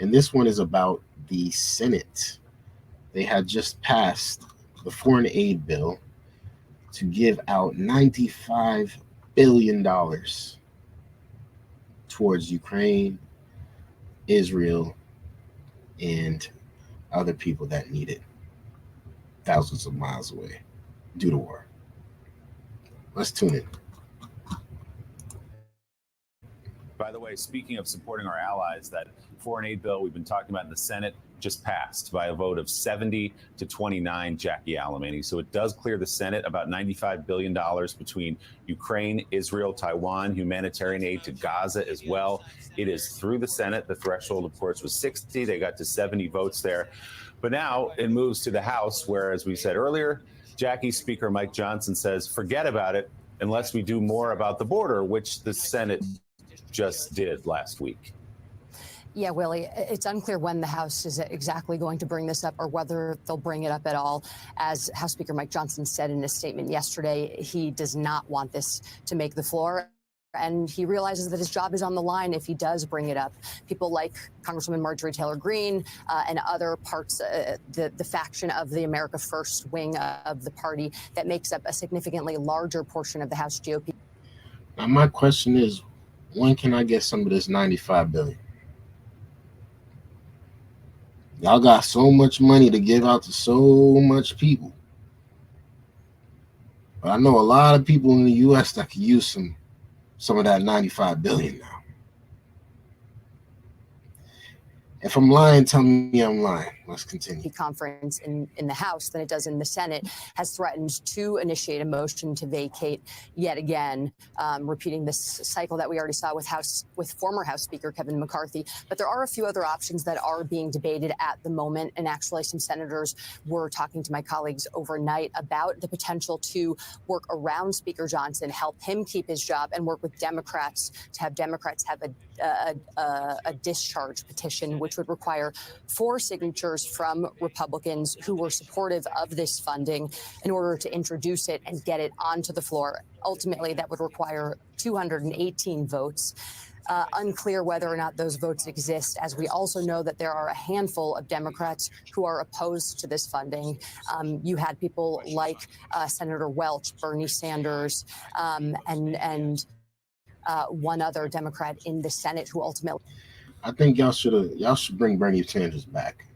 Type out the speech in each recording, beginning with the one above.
And this one is about the Senate. They had just passed the foreign aid bill to give out $95 billion towards Ukraine, Israel, and other people that need it thousands of miles away due to war. Let's tune in. By the way, speaking of supporting our allies, that foreign aid bill we've been talking about in the Senate just passed by a vote of 70 to 29, Jackie Alamany. So it does clear the Senate about $95 billion between Ukraine, Israel, Taiwan, humanitarian aid to Gaza as well. It is through the Senate. The threshold, of course, was 60. They got to 70 votes there. But now it moves to the House, where, as we said earlier, Jackie, Speaker Mike Johnson says, forget about it unless we do more about the border, which the Senate just did last week. Yeah, Willie, it's unclear when the House is exactly going to bring this up or whether they'll bring it up at all. As House Speaker Mike Johnson said in a statement yesterday, he does not want this to make the floor. And he realizes that his job is on the line if he does bring it up. People like Congresswoman Marjorie Taylor Greene and other parts, the faction of the America First wing of the party that makes up a significantly larger portion of the House GOP. Now, my question is, when can I get some of this $95 billion? Y'all got so much money to give out to so much people. But I know a lot of people in the U.S. that could use some of that $95 billion now. If I'm lying, tell me I'm lying. Let's continue. Conference in the House than it does in the Senate has threatened to initiate a motion to vacate yet again, repeating this cycle that we already saw with former House Speaker Kevin McCarthy. But there are a few other options that are being debated at the moment. And actually, some senators were talking to my colleagues overnight about the potential to work around Speaker Johnson, help him keep his job, and work with Democrats to have Democrats have a discharge petition, which would require 4 signatures from Republicans who were supportive of this funding in order to introduce it and get it onto the floor. Ultimately, that would require 218 votes. Unclear whether or not those votes exist, as we also know that there are a handful of Democrats who are opposed to this funding. You had people like Senator Welch, Bernie Sanders, and one other Democrat in the Senate who ultimately. I think y'all should bring Bernie Sanders back.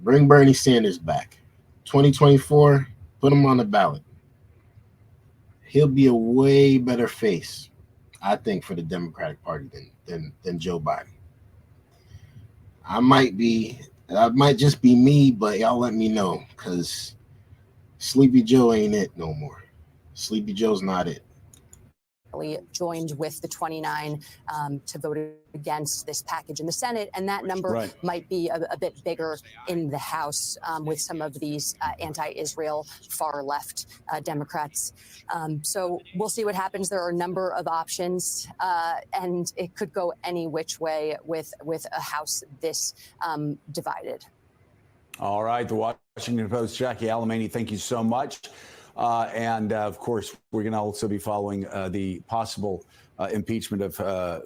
Bring Bernie Sanders back. 2024, put him on the ballot. He'll be a way better face, I think, for the Democratic Party than Joe Biden. That might just be me, but y'all let me know, because Sleepy Joe ain't it no more. Sleepy Joe's not it. Joined with the 29 to vote against this package in the Senate, and that number might be a bit bigger in the House with some of these anti-Israel far-left Democrats. So we'll see what happens. There are a number of options, and it could go any which way with a House this divided. All right, the Washington Post, Jackie Alamany, thank you so much. And of course, we're going to also be following the possible impeachment of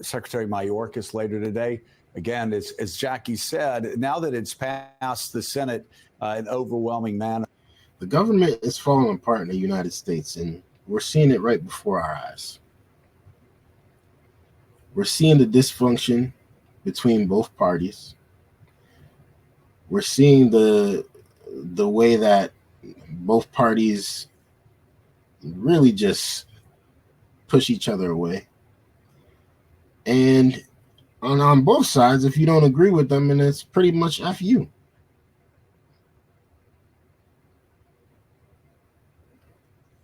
Secretary Mayorkas later today. Again, as Jackie said, now that it's passed the Senate in overwhelming manner. The government is falling apart in the United States, and we're seeing it right before our eyes. We're seeing the dysfunction between both parties. We're seeing the way that both parties really just push each other away. And on both sides, if you don't agree with them, and it's pretty much F you.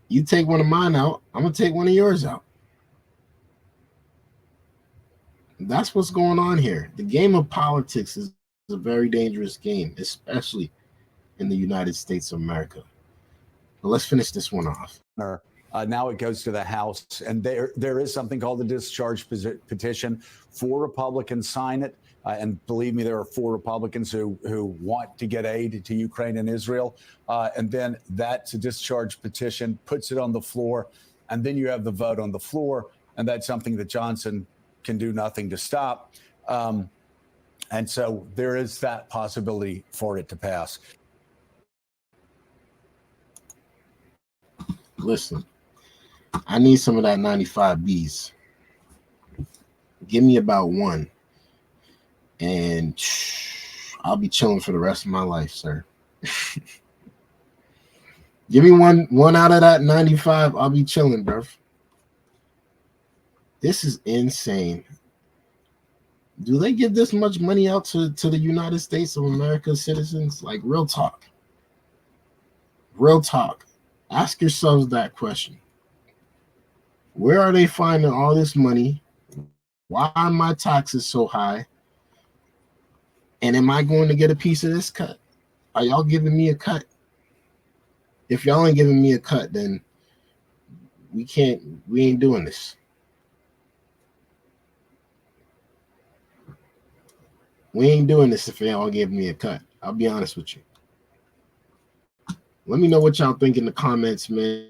You take one of mine out, I'm going to take one of yours out. That's what's going on here. The game of politics is a very dangerous game, especially in the United States of America. But let's finish this one off. Now it goes to the House, and there is something called the discharge petition. 4 Republicans sign it, and believe me, there are 4 Republicans who want to get aid to Ukraine and Israel. And then that's a discharge petition, puts it on the floor, and then you have the vote on the floor, and that's something that Johnson can do nothing to stop. And so there is that possibility for it to pass. Listen, I need some of that 95Bs. Give me about one, and I'll be chilling for the rest of my life, sir. Give me one out of that 95. I'll be chilling, bro. This is insane. Do they give this much money out to the United States of America citizens? Like, real talk. Real talk. Ask yourselves that question. Where are they finding all this money? Why are my taxes so high? And am I going to get a piece of this cut? Are y'all giving me a cut? If y'all ain't giving me a cut, then we ain't doing this. We ain't doing this if y'all give me a cut. I'll be honest with you. Let me know what y'all think in the comments, man.